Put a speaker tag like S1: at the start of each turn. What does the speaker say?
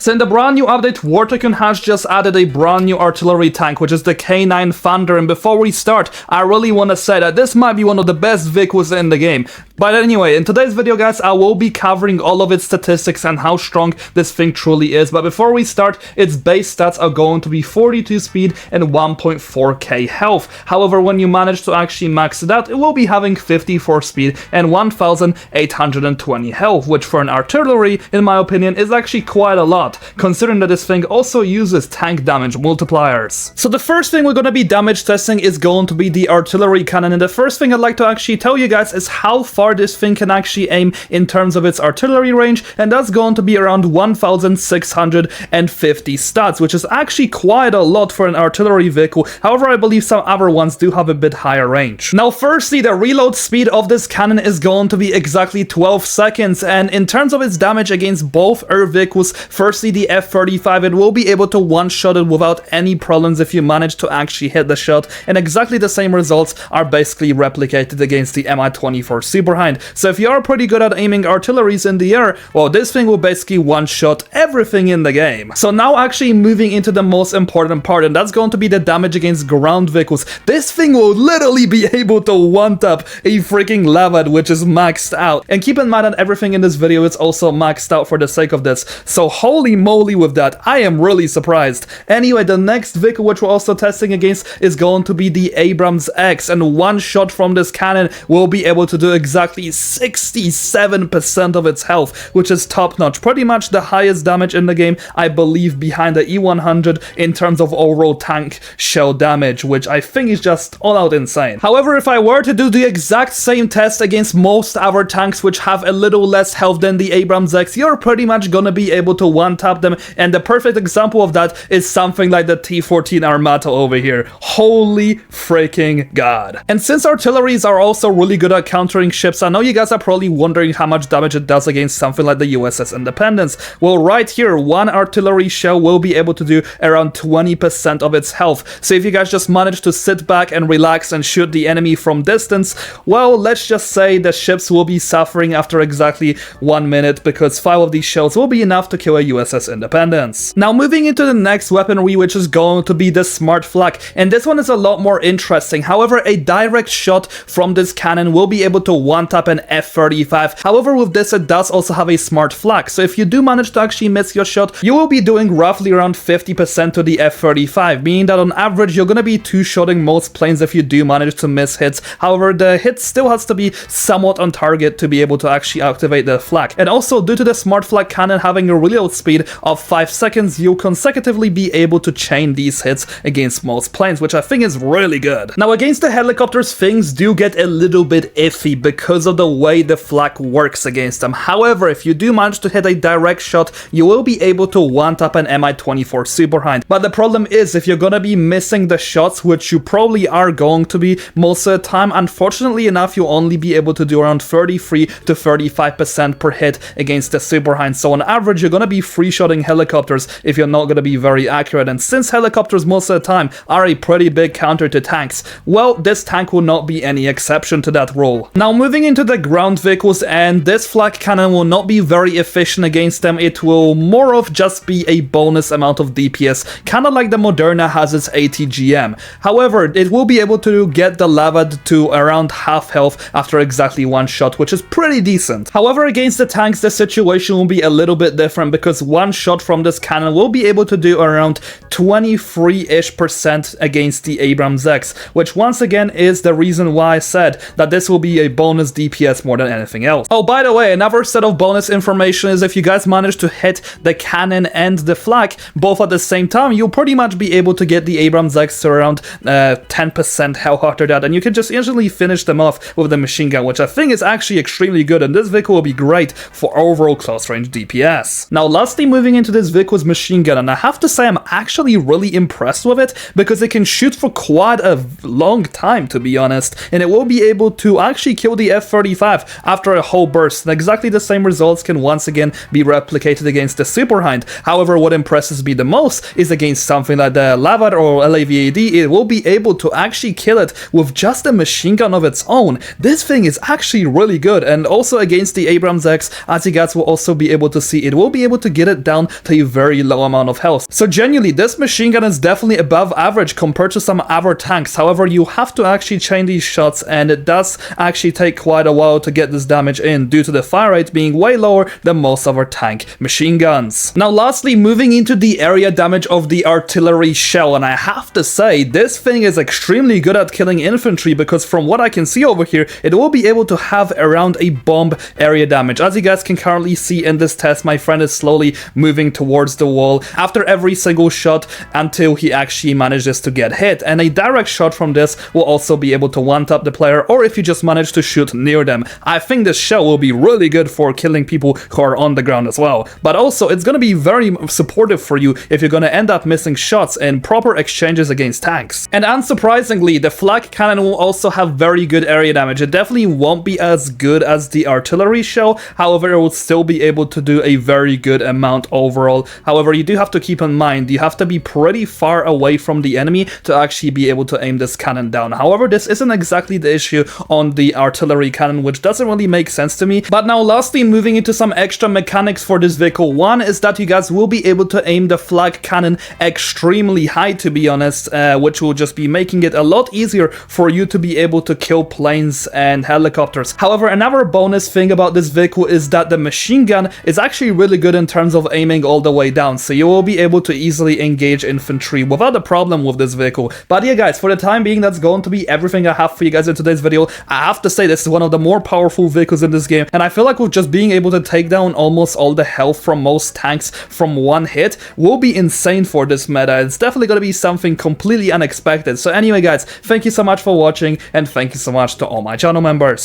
S1: So in the brand new update, Tycoon has just added a brand new artillery tank, which is the K9 Thunder, and before we start, I really want to say that this might be one of the best vehicles in the game. But anyway, in today's video guys, I will be covering all of its statistics and how strong this thing truly is. But before we start, its base stats are going to be 42 speed and 1.4k health. However, when you manage to actually max it out, it will be having 54 speed and 1820 health, which for an artillery, in my opinion, is actually quite a lot, considering that this thing also uses tank damage multipliers. So the first thing we're going to be damage testing is going to be the artillery cannon, and the first thing I'd like to actually tell you guys is how far this thing can actually aim in terms of its artillery range, and that's going to be around 1650 stats, which is actually quite a lot for an artillery vehicle. However, I believe some other ones do have a bit higher range. Now firstly, the reload speed of this cannon is going to be exactly 12 seconds, and in terms of its damage against both air vehicles, firstly the F-35, it will be able to one-shot it without any problems if you manage to actually hit the shot, and exactly the same results are basically replicated against the Mi-24 Superhind. So if you are pretty good at aiming artilleries in the air, well, this thing will basically one-shot everything in the game. So now actually moving into the most important part, and that's going to be the damage against ground vehicles. This thing will literally be able to one-tap a freaking Leopard, which is maxed out. And keep in mind that everything in this video is also maxed out for the sake of this. So holy moly with that, I am really surprised. Anyway, the next vehicle which we're also testing against is going to be the Abrams X, and one shot from this cannon will be able to do exactly 67% of its health, which is top-notch. Pretty much the highest damage in the game, I believe, behind the E100 in terms of overall tank shell damage, which I think is just all-out insane. However, if I were to do the exact same test against most other tanks which have a little less health than the Abrams X, you're pretty much gonna be able to one-tap them, and the perfect example of that is something like the T-14 Armata over here. Holy freaking god. And since artilleries are also really good at countering ships, I know you guys are probably wondering how much damage it does against something like the USS Independence. Well, right here, one artillery shell will be able to do around 20% of its health. So if you guys just manage to sit back and relax and shoot the enemy from distance, well, let's just say the ships will be suffering after exactly 1 minute, because 5 of these shells will be enough to kill a USS Independence. Now moving into the next weaponry, which is going to be the smart flak, and this one is a lot more interesting. However, a direct shot from this cannon will be able to one-tap an F-35. However, with this, it does also have a smart flak, so if you do manage to actually miss your shot, you will be doing roughly around 50% to the F-35, meaning that on average you're gonna be two-shotting most planes if you do manage to miss hits. However, the hit still has to be somewhat on target to be able to actually activate the flak. And also, due to the smart flak cannon having a reload speed of 5 seconds, you'll consecutively be able to chain these hits against most planes, which I think is really good. Now against the helicopters, things do get a little bit iffy because of the way the flak works against them. However, if you do manage to hit a direct shot, you will be able to one-tap an Mi-24 Superhind. But the problem is, if you're gonna be missing the shots, which you probably are going to be most of the time, unfortunately enough, you'll only be able to do around 33 to 35% per hit against the Superhind. So on average, you're gonna be free-shotting helicopters if you're not gonna be very accurate. And since helicopters most of the time are a pretty big counter to tanks, well, this tank will not be any exception to that rule. Now moving into the ground vehicles, and this flak cannon will not be very efficient against them. It will more of just be a bonus amount of DPS, kind of like the Moderna has its ATGM. However, it will be able to get the Leopard to around half health after exactly one shot, which is pretty decent. However, against the tanks, the situation will be a little bit different, because one shot from this cannon will be able to do around 23-ish% against the Abrams X, which once again is the reason why I said that this will be a bonus DPS more than anything else. Oh, by the way, another set of bonus information is if you guys manage to hit the cannon and the flak both at the same time, you'll pretty much be able to get the Abrams X to around 10% health after that, and you can just instantly finish them off with the machine gun, which I think is actually extremely good, and this vehicle will be great for overall close range DPS. Now lastly, moving into this vehicle's machine gun, and I have to say I'm actually really impressed with it, because it can shoot for quite a long time, to be honest, and it will be able to actually kill the F-35 after a whole burst, and exactly the same results can once again be replicated against the Superhind. However, what impresses me the most is against something like the Leopard or LAVAD, it will be able to actually kill it with just a machine gun of its own. This thing is actually really good, and also against the Abrams X, as you guys will also be able to see, it will be able to get it down to a very low amount of health. So genuinely, this machine gun is definitely above average compared to some other tanks. However, you have to actually chain these shots, and it does actually take quite a while to get this damage in due to the fire rate being way lower than most of our tank machine guns. Now lastly, moving into the area damage of the artillery shell, and I have to say, this thing is extremely good at killing infantry, because from what I can see over here, it will be able to have around a bomb area damage. As you guys can currently see in this test, my friend is slowly moving towards the wall after every single shot until he actually manages to get hit, and a direct shot from this will also be able to one-tap the player, or if you just manage to shoot near them. I think this shell will be really good for killing people who are on the ground as well, but also it's going to be very supportive for you if you're going to end up missing shots in proper exchanges against tanks. And unsurprisingly, the flak cannon will also have very good area damage. It definitely won't be as good as the artillery shell, however it will still be able to do a very good amount overall. However, you do have to keep in mind, you have to be pretty far away from the enemy to actually be able to aim this cannon down. However, this isn't exactly the issue on the artillery cannon, which doesn't really make sense to me. But now lastly, moving into some extra mechanics for this vehicle. One is that you guys will be able to aim the flak cannon extremely high, to be honest, which will just be making it a lot easier for you to be able to kill planes and helicopters. However, another bonus thing about this vehicle is that the machine gun is actually really good in terms of aiming all the way down, so you will be able to easily engage infantry without a problem with this vehicle. But yeah guys, for the time being, that's going to be everything I have for you guys in today's video. I have to say, this is one of the more powerful vehicles in this game, and I feel like with just being able to take down almost all the health from most tanks from one hit will be insane for this meta. It's definitely going to be something completely unexpected. So anyway guys, thank you so much for watching, and thank you so much to all my channel members.